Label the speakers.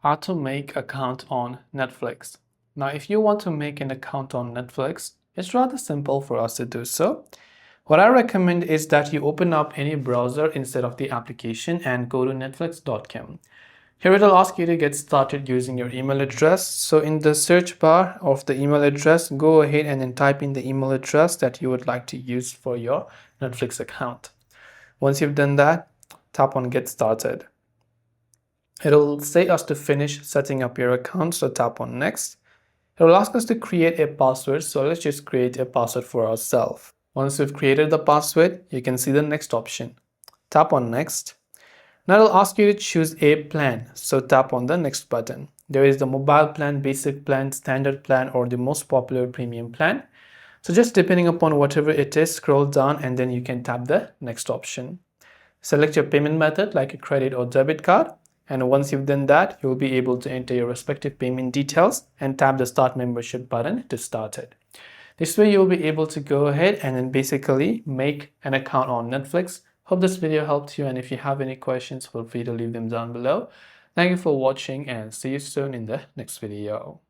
Speaker 1: How to make account on Netflix. Now, if you want to make an account on Netflix, it's rather simple for us to do so. What I recommend is that you open up any browser instead of the application and go to netflix.com. Here it will ask you to get started using your email address. So in the search bar of the email address, go ahead and then type in the email address that you would like to use for your Netflix account. Once you've done that, tap on Get Started. It'll say us to finish setting up your account, so tap on Next. It will ask us to create a password, so let's just create a password for ourselves. Once we've created the password, you can see the next option. Tap on Next. Now it'll ask you to choose a plan, so tap on the Next button. There is the mobile plan, basic plan, standard plan, or the most popular premium plan. So just depending upon whatever it is, scroll down and then you can tap the Next option. Select your payment method like a credit or debit card. And once you've done that, you'll be able to enter your respective payment details and tap the Start Membership button to start it. This way you'll be able to go ahead and then basically make an account on Netflix. Hope this video helped you, and if you have any questions, feel free to leave them down below. Thank you for watching and see you soon in the next video.